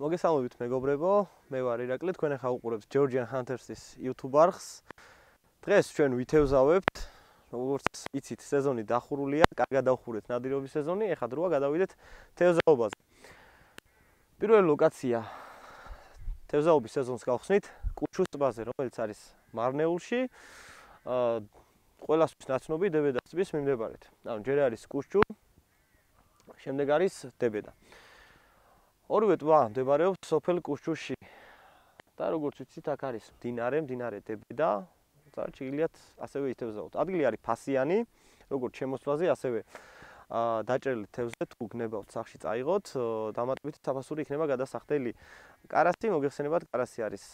მოგესალმებით მეგობრებო, მე ვარ ირაკლი, თქვენ ახლა უყურებთ Georgian Hunters-ის YouTube არხს. დღეს ჩვენ ვითევზავებთ, როგორც იცით, სეზონი დახურულია, კარგად დავხურეთ ნადირობის სეზონი, ეხლა დროა გადავიდეთ თევზაობაზე. პირველი ლოკაცია თევზაობის სეზონს გავხსნით კუჩუს ტბაზე, რომელიც არის მარნეულში. ყველასთვის ნაცნობი დებედას ტბის მიმდებარედ. ანუ ჯერ არის კუჩუ, შემდეგ არის დებედა. ორივე ტბა მდებარეობს სოფელ კუშჩუში და როგორც ვიცით, აქ არის მდინარე დებედა, და ჩიგლიათ ასევე ითევზაოთ. ადგილი არის ფასიანი, როგორც შემოსვლაზე, ასევე დაჭერილი თევზზე თუ გნებავთ სახში წაიღოთ, დამატებით საფასური იქნება გადასახდელი. კარასი, მოგეხსენებათ, კარასი არის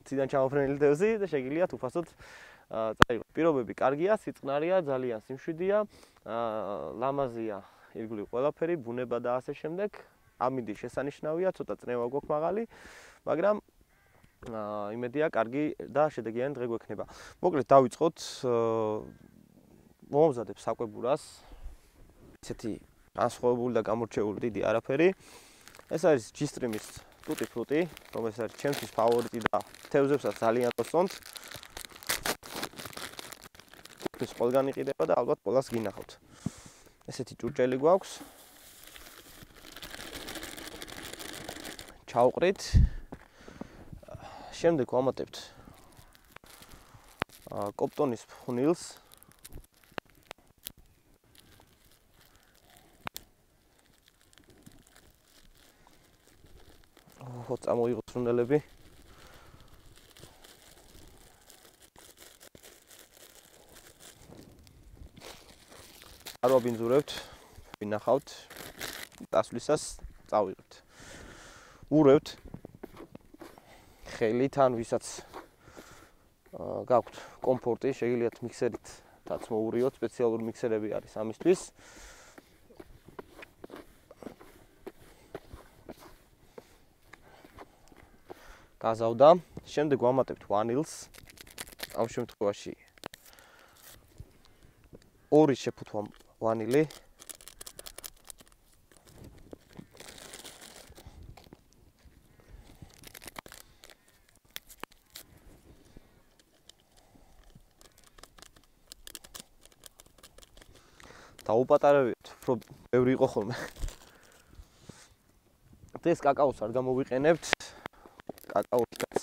ციდან ჩამოფრენილი თევზი და შეგიძლიათ უფასოდ წაიღოთ. პირობები კარგია, სიწყნარია, ძალიან სიმშვიდეა, ლამაზია. ირგვლივ ყველაფერი, ბუნება და ასე შემდეგ. ამინდი შესანიშნავია, ცოტა წნევა გვაქვს მაღალი, მაგრამ იმედია კარგი და შედეგიანი დღე გვექნება. მოკლედ დავიწყოთ, მომზადებ საკვებურას. ესეთი განსხვავებული და გამორჩეული დიდი არაფერი. ეს არის G-Stream-ის ტუტი ფრუტი, რომელიც არის ჩემთვის ფავორიტი და თევზებსაც ძალიან მოსწონთ. ეს ყველგან იყიდება და ალბათ ყველას გინახავთ. ესეთი ჭურჭელი გვაქვს. ჩავყრით. შემდეგ ვამატებთ კოპტონის ფხვნილს. წამოიღოთ ფრუნელები. არ ვაბინძურებთ, ვინახავთ, დასვლისას წავიღებთ. ურევთ ხელით, ან ვისაც გაქვთ კომფორტი, შეგიძლიათ მიქსერითაც მოურიოთ, სპეციალური მიქსერები არის ამისთვის. გაზავდა, შემდეგ ვამატებთ ვანილს. ამ შემთხვევაში 2 შეფუთვა ვანილი. დაუპატარავეთ, უფრო ბევრი იყო ხოლმე. დღეს კაკაოს არ გამოვიყენებთ. კაკაოსაც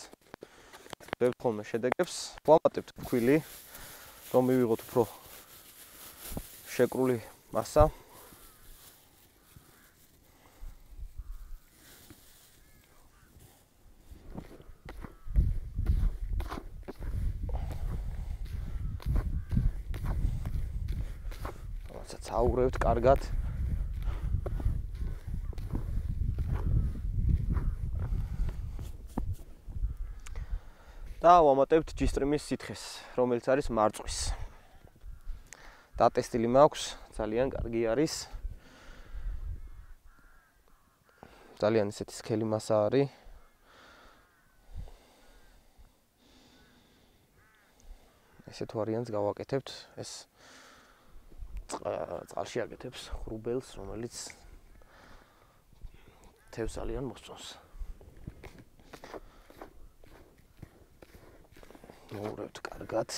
ვებთ ხოლმე შედეგებს. ვამატებთ ფქვილი, რომ მივიღოთ უფრო შეკრული მასა. აურევთ კარგად. და ვამატებთ G-Stream-ის სითხეს, რომელიც არის მარწვის. დატესტილი მაქვს, ძალიან კარგი არის. ძალიან ისეთი სქელი მასა არის. ესეთ ვარიანტს გავაკეთებთ. ეს წყალში აკეთებს ხრუბელს, რომელიც თევზს ძალიან მოსწონს. მოურევთ კარგად.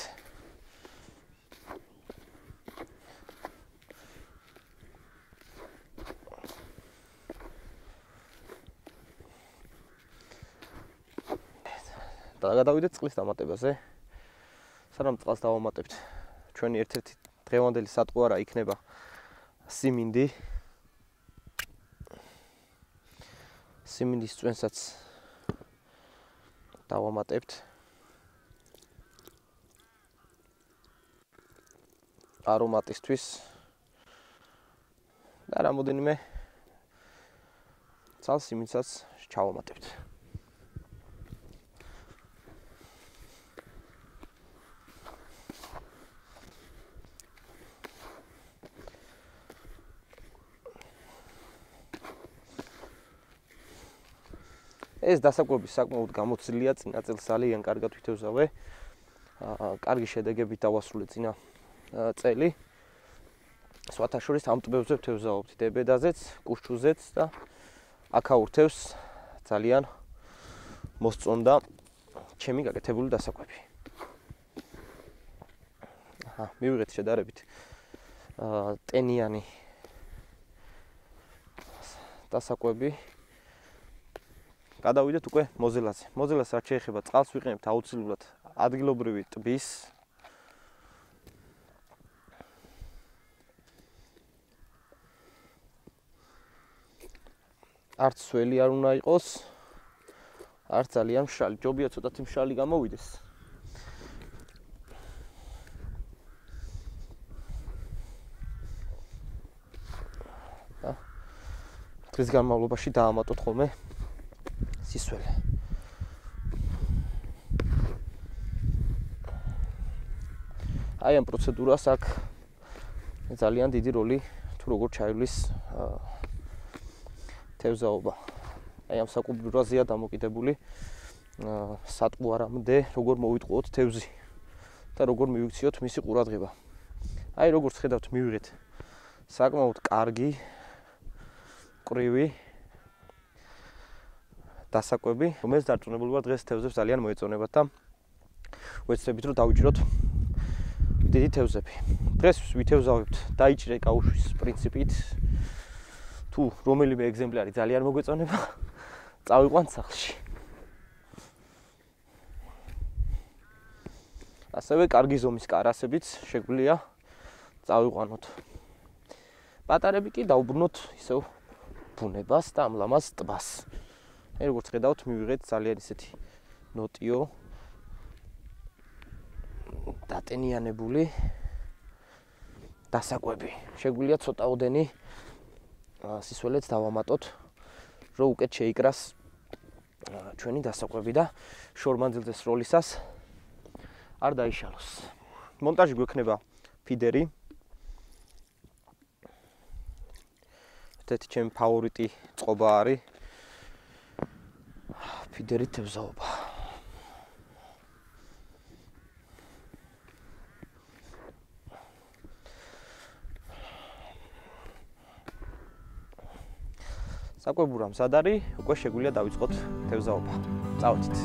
და გადავიდეთ წყლის დამატებაზე. სანამ წყალს დავამატებთ, ჩვენი ერთ-ერთი დღევანდელი სატყუარა იქნება სიმინდი. სიმინდის წვენსაც დავამატებთ. არომატისთვის და რამოდენიმე ცალ სიმინდსაც ჩავამატებთ. ეს დასაკვების საკმაოდ გამოცდილია, წინა წელს ძალიან კარგად ვითევზავე. კარგი შედეგებით დავასრულე წინა წელი. სხვათა შორის ამ ტბებზე ვთევზაობთ დებედაზეც, კუშჩუზეც და აკაურთევს ძალიან მოსწონდა ჩემი გაკეთებული დასაკვები. მივიღეთ შედარებით ტენიანი დასაკვები. გადავიდეთ უკვე მოზელაზე. მოზელას რაც შეეხება წყალს ვიყენებთ აუცილებლად ადგილობრივი ტბის. არც სველი არ უნდა იყოს, არც ძალიან მშრალი. ჯობია ცოტათი მშრალი გამოვიდეს. დღის განმავლობაში დაამატოთ ხოლმე სისველი. აი ამ პროცედურას აქვს ძალიან დიდი როლი თუ როგორ ჩაივლის თევზაობა. აი ამ საკულტურაზეა დამოკიდებული სატყუარამდე როგორ მოვიტყუოთ თევზი და როგორ მივიქციოთ მისი ყურადღება. აი როგორც ხედავთ მივიღეთ საკმაოდ კარგი ყრივი დასაკვები, რომელიც დარწმუნებული ვარ დღეს თევზებს ძალიან მოეწონებათ და ვეცდებით რომ დავიჭიროთ დიდი თევზები. დღეს ვითევზავებთ დაიჭირე კაუშვის პრინციპით. თუ რომელიმე ეგზემპლარი ძალიან მოგვეწონება, წავიყვანთ სახლში. ასევე კარგი ზომის კარასებიც შეგვიძლია წავიყვანოთ. პატარები კი დაუბრუნოთ ისევ ბუნებას და ამ ლამაზ ტბას. აი როგორც ხედავთ, მივიღეთ ძალიან ისეთი ნოტიო დატენიანებული დასაკვები. შეგვიძლია ცოტაოდენი სისველეც დავამატოთ, რომ უკეთ შეიკრას ჩვენი დასაკვები და შორმანძილზე სროლისას არ დაიშალოს. მონტაჟი გვექნება ფიდერი. ერთი ჩემი ფავორიტი წყობა არის ფიდერით თევზაობა. საკვებურა მზად არის, უკვე შეგვიძლია დავიწყოთ თევზაობა. წავედით.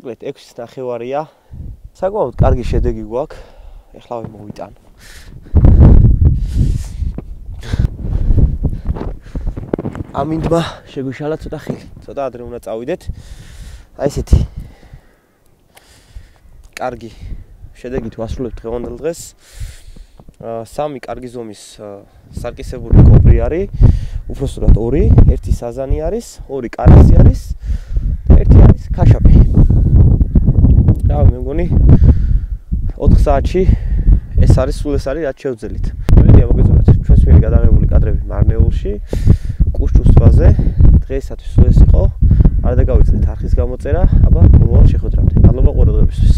მოკლედ 6.5-ია. საკმაოდ კარგი შედეგი გვაქვს. ეხლა მოვიტანო. ამინდმა შეგვიშალა ცოტა ხილი. ცოტა ადრე უნდა წავიდეთ. აი ესეთი კარგი შედეგით ვასრულებთ დღევანდელ დღეს. 3 კარგი ზომის სარკისებული კობრი არის. უпроსტად 2, 1 საზანი არის, 2 კარასი არის და 1 არის ქაშაპი. რა მე მგონი 4 საათში ეს არის სულ ეს არის რაც შევძელით. მოდით მოგეწონათ ჩვენს მიერ გადაღებული კადრები მარნეულში, კუშჩუს ტბაზე. დღეისათვის სულ ეს იყო. არ დაგავიწყდეთ არხის გამოწერა, აბა მომავალ შეხვედრამდე. მადლობა ყურადღებისთვის.